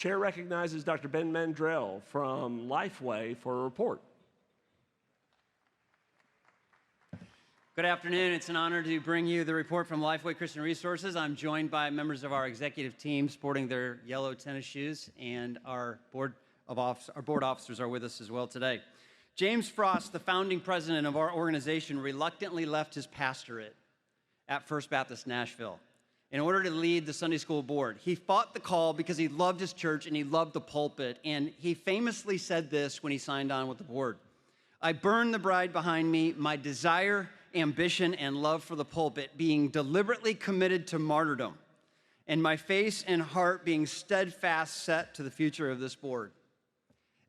Chair recognizes Dr. Ben Mandrell from Lifeway for a report. Good afternoon. It's an honor to bring you the report from Lifeway Christian Resources. I'm joined by members of our executive team sporting their yellow tennis shoes, and our board officers are with us as well today. James Frost, the founding president of our organization, reluctantly left his pastorate at First Baptist Nashville in order to lead the Sunday school board. He fought the call because he loved his church and he loved the pulpit, and he famously said this when he signed on with the board: "I burn the bride behind me, my desire, ambition, and love for the pulpit being deliberately committed to martyrdom, and my face and heart being steadfast set to the future of this board."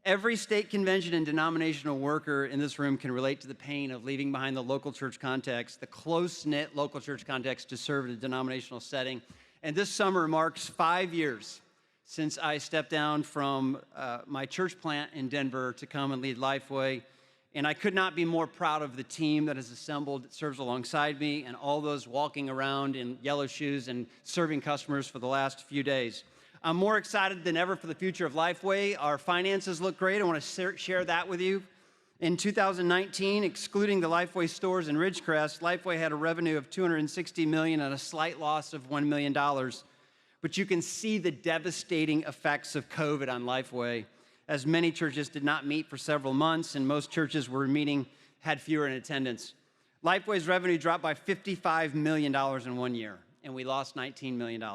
Every state convention and denominational worker in this room can relate to the pain of leaving behind the local church context, the close-knit local church context, to serve in a denominational setting. And this summer marks 5 years since I stepped down from my church plant in Denver to come and lead Lifeway. And I could not be more proud of the team that has assembled, that serves alongside me, and all those walking around in yellow shoes and serving customers for the last few days. I'm more excited than ever for the future of Lifeway. Our finances look great. I want to share that with you. In 2019, excluding the Lifeway stores in Ridgecrest, Lifeway had a revenue of $260 million and a slight loss of $1 million. But you can see the devastating effects of COVID on Lifeway, as many churches did not meet for several months, and most churches had fewer in attendance. Lifeway's revenue dropped by $55 million in 1 year, and we lost $19 million.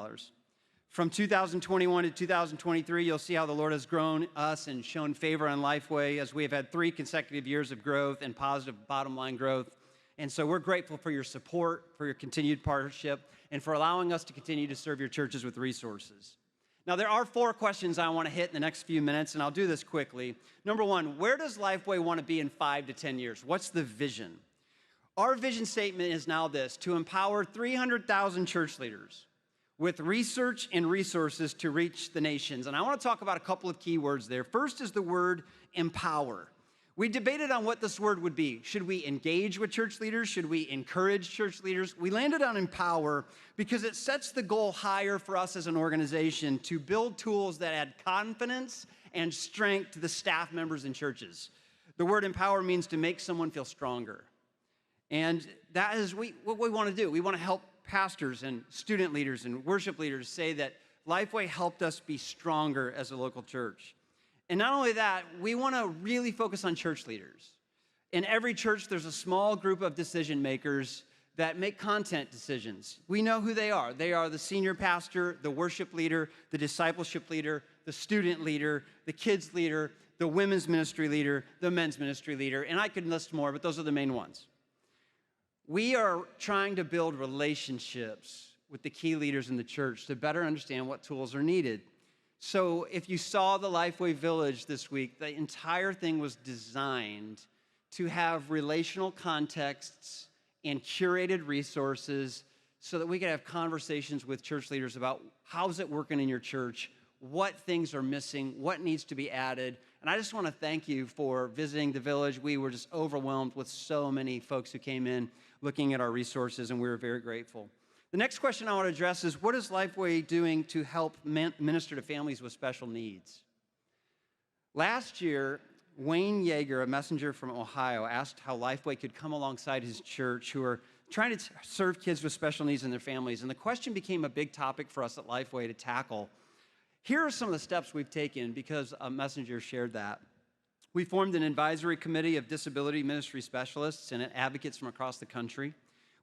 From 2021 to 2023, you'll see how the Lord has grown us and shown favor on Lifeway, as we have had 3 consecutive years of growth and positive bottom line growth. And so we're grateful for your support, for your continued partnership, and for allowing us to continue to serve your churches with resources. Now, there are 4 questions I want to hit in the next few minutes, and I'll do this quickly. Number 1, where does Lifeway want to be in 5 to 10 years? What's the vision? Our vision statement is now this: to empower 300,000 church leaders with research and resources to reach the nations. And I want to talk about a couple of key words there. First is the word empower. We debated on what this word would be. Should we engage with church leaders? Should we encourage church leaders? We landed on empower because it sets the goal higher for us as an organization to build tools that add confidence and strength to the staff members in churches. The word empower means to make someone feel stronger. And that is what we want to do. We want to help pastors and student leaders and worship leaders say that Lifeway helped us be stronger as a local church. And not only that, we want to really focus on church leaders. In every church, there's a small group of decision makers that make content decisions. We know who they are. They are the senior pastor, the worship leader, the discipleship leader, the student leader, the kids leader, the women's ministry leader, the men's ministry leader, and I could list more, but those are the main ones. We are trying to build relationships with the key leaders in the church to better understand what tools are needed. So if you saw the Lifeway Village this week, the entire thing was designed to have relational contexts and curated resources so that we could have conversations with church leaders about how's it working in your church, what things are missing, what needs to be added. And I just want to thank you for visiting the Village. We were just overwhelmed with so many folks who came in looking at our resources, and we were very grateful. The next question I want to address is, what is Lifeway doing to help minister to families with special needs? Last year, Wayne Yeager, a messenger from Ohio, asked how Lifeway could come alongside his church who are trying to serve kids with special needs in their families. And the question became a big topic for us at Lifeway to tackle. Here are some of the steps we've taken because a messenger shared that. We formed an advisory committee of disability ministry specialists and advocates from across the country.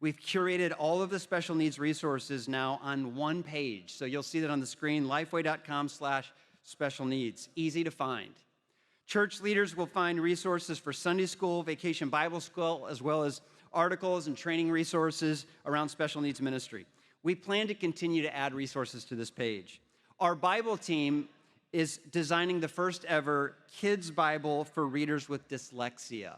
We've curated all of the special needs resources now on one page. So you'll see that on the screen, lifeway.com/special needs. Easy to find. Church leaders will find resources for Sunday school, Vacation Bible School, as well as articles and training resources around special needs ministry. We plan to continue to add resources to this page. Our Bible team is designing the first ever kids Bible for readers with dyslexia.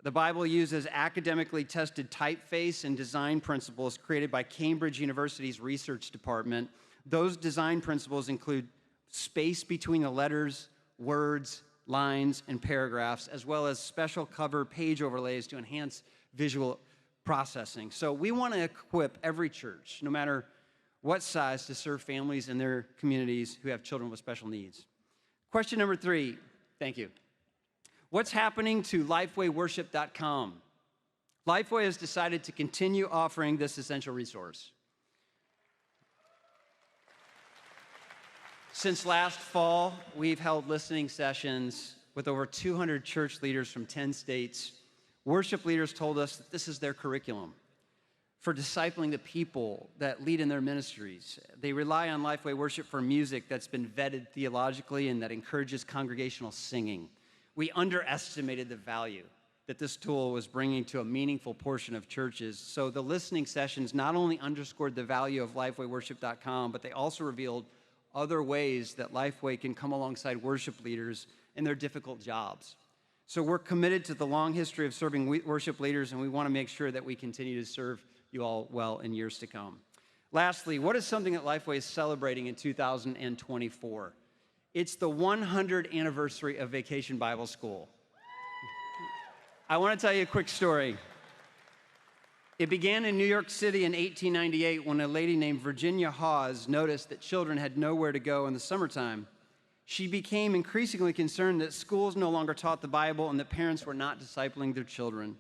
The Bible uses academically tested typeface and design principles created by Cambridge University's research department. Those design principles include space between the letters, words, lines, and paragraphs, as well as special cover page overlays to enhance visual processing. So we want to equip every church, no matter what size to serve families in their communities who have children with special needs. Question number 3, thank you. What's happening to LifewayWorship.com? Lifeway has decided to continue offering this essential resource. Since last fall, we've held listening sessions with over 200 church leaders from 10 states. Worship leaders told us that this is their curriculum for discipling the people that lead in their ministries. They rely on Lifeway Worship for music that's been vetted theologically and that encourages congregational singing. We underestimated the value that this tool was bringing to a meaningful portion of churches. So the listening sessions not only underscored the value of LifewayWorship.com, but they also revealed other ways that Lifeway can come alongside worship leaders in their difficult jobs. So we're committed to the long history of serving worship leaders, and we want to make sure that we continue to serve you all well in years to come. Lastly, what is something that Lifeway is celebrating in 2024? It's the 100th anniversary of Vacation Bible School. I want to tell you a quick story. It began in New York City in 1898 when a lady named Virginia Hawes noticed that children had nowhere to go in the summertime. She became increasingly concerned that schools no longer taught the Bible and that parents were not discipling their children.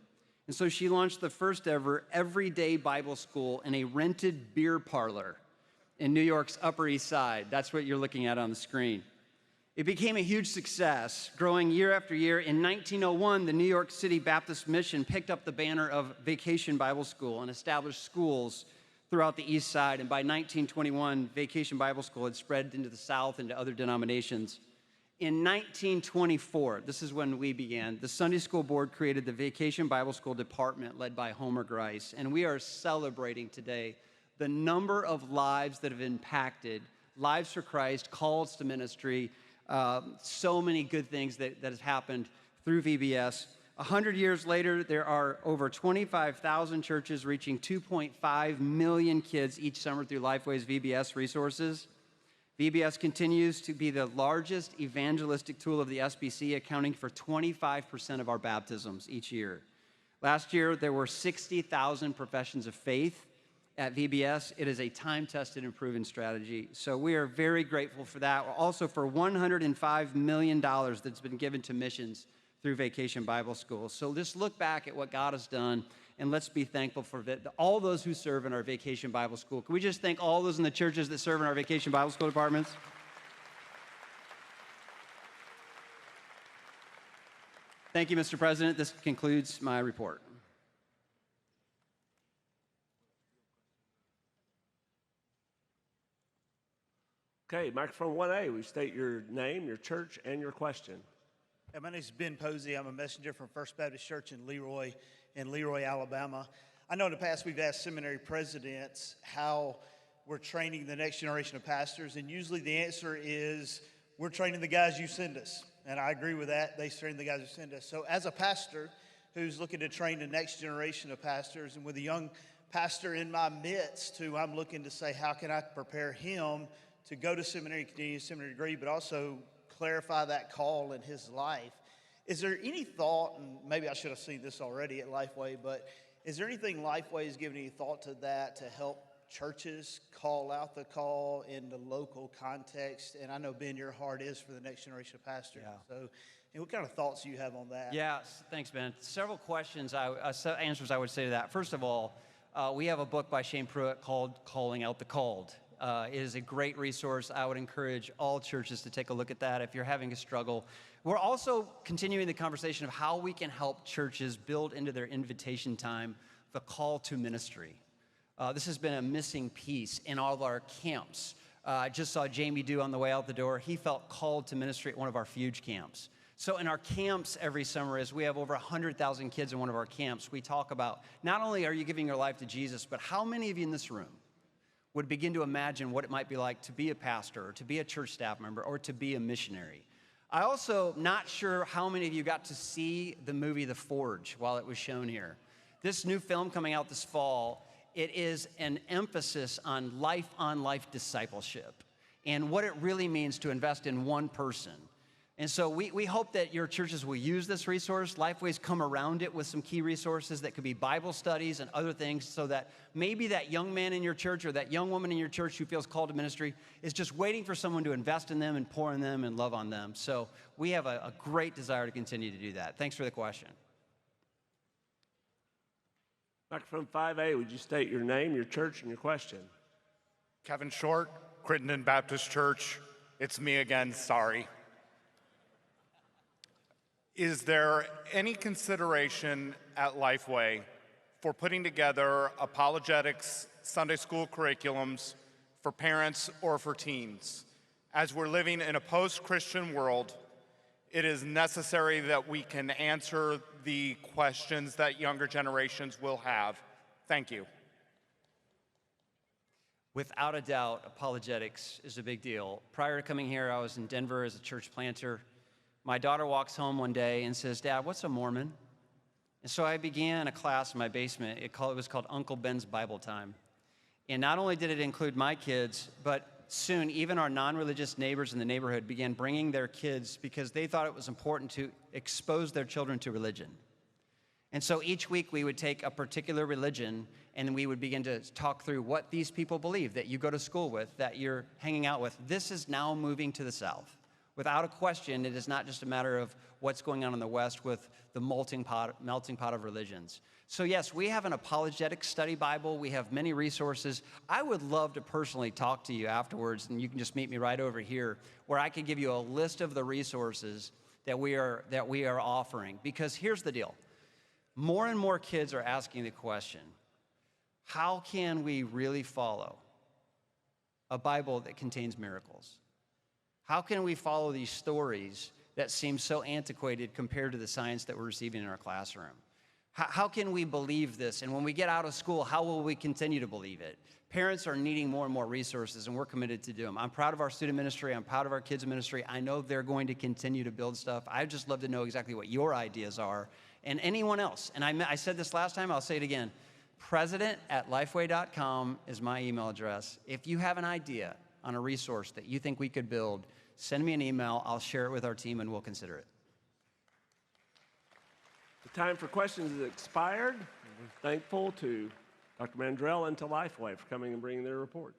And so she launched the first ever everyday Bible school in a rented beer parlor in New York's Upper East Side. That's what you're looking at on the screen. It became a huge success, growing year after year. In 1901, the New York City Baptist Mission picked up the banner of Vacation Bible School and established schools throughout the East Side. And by 1921, Vacation Bible School had spread into the South and to other denominations. In 1924, this is when we began, the Sunday School Board created the Vacation Bible School Department led by Homer Grice. And we are celebrating today the number of lives that have impacted, lives for Christ, calls to ministry, so many good things that have happened through VBS. 100 years later, there are over 25,000 churches reaching 2.5 million kids each summer through Lifeway's VBS resources. VBS continues to be the largest evangelistic tool of the SBC, accounting for 25% of our baptisms each year. Last year, there were 60,000 professions of faith at VBS. It is a time-tested and proven strategy. So we are very grateful for that. Also for $105 million that's been given to missions through Vacation Bible School. So just look back at what God has done, and let's be thankful for all those who serve in our Vacation Bible School. Can we just thank all those in the churches that serve in our Vacation Bible School departments? Thank you, Mr. President. This concludes my report. Okay, microphone 1A, we state your name, your church, and your question. My name is Ben Posey. I'm a messenger from First Baptist Church in Leroy, Alabama. I know in the past we've asked seminary presidents how we're training the next generation of pastors, and usually the answer is, we're training the guys you send us. And I agree with that. They train the guys who send us. So as a pastor who's looking to train the next generation of pastors, and with a young pastor in my midst who I'm looking to say, how can I prepare him to go to seminary, continue his seminary degree, but also clarify that call in his life. Is there any thought, and maybe I should have seen this already at Lifeway, but is there anything Lifeway has given any thought to that to help churches call out the call in the local context? And I know, Ben, your heart is for the next generation of pastors. Yeah. So what kind of thoughts do you have on that? Yes, thanks, Ben. Several questions, answers I would say to that. First of all, we have a book by Shane Pruitt called Calling Out the Called. It is a great resource. I would encourage all churches to take a look at that if you're having a struggle. We're also continuing the conversation of how we can help churches build into their invitation time the call to ministry. This has been a missing piece in all of our camps. I just saw Jamie do on the way out the door. He felt called to ministry at one of our Fuge camps. So in our camps every summer, as we have over 100,000 kids in one of our camps, we talk about not only are you giving your life to Jesus, but how many of you in this room would begin to imagine what it might be like to be a pastor, or to be a church staff member, or to be a missionary. I also not sure how many of you got to see the movie The Forge while it was shown here. This new film coming out this fall, it is an emphasis on life discipleship and what it really means to invest in one person. And so we hope that your churches will use this resource. Lifeway's come around it with some key resources that could be Bible studies and other things, so that maybe that young man in your church or that young woman in your church who feels called to ministry is just waiting for someone to invest in them and pour in them and love on them. So we have a great desire to continue to do that. Thanks for the question. Microphone 5A, would you state your name, your church, and your question? Kevin Short, Crittenden Baptist Church. It's me again, sorry. Is there any consideration at Lifeway for putting together apologetics Sunday school curriculums for parents or for teens? As we're living in a post-Christian world, it is necessary that we can answer the questions that younger generations will have. Thank you. Without a doubt, apologetics is a big deal. Prior to coming here, I was in Denver as a church planter. My daughter walks home one day and says, "Dad, what's a Mormon?" And so I began a class in my basement. It was called Uncle Ben's Bible Time. And not only did it include my kids, but soon even our non-religious neighbors in the neighborhood began bringing their kids because they thought it was important to expose their children to religion. And so each week we would take a particular religion and we would begin to talk through what these people believe, that you go to school with, that you're hanging out with. This is now moving to the South. Without a question, it is not just a matter of what's going on in the West with the melting pot of religions. So yes, we have an apologetic study Bible. We have many resources. I would love to personally talk to you afterwards, and you can just meet me right over here, where I could give you a list of the resources that we are offering. Because here's the deal. More and more kids are asking the question, how can we really follow a Bible that contains miracles? How can we follow these stories that seem so antiquated compared to the science that we're receiving in our classroom? How can we believe this? And when we get out of school, how will we continue to believe it? Parents are needing more and more resources, and we're committed to do them. I'm proud of our student ministry. I'm proud of our kids ministry. I know they're going to continue to build stuff. I'd just love to know exactly what your ideas are, and anyone else. And I said this last time, I'll say it again. president@lifeway.com is my email address. If you have an idea on a resource that you think we could build, send me an email. I'll share it with our team, and we'll consider it. The time for questions is expired. We're thankful to Dr. Mandrell and to Lifeway for coming and bringing their report.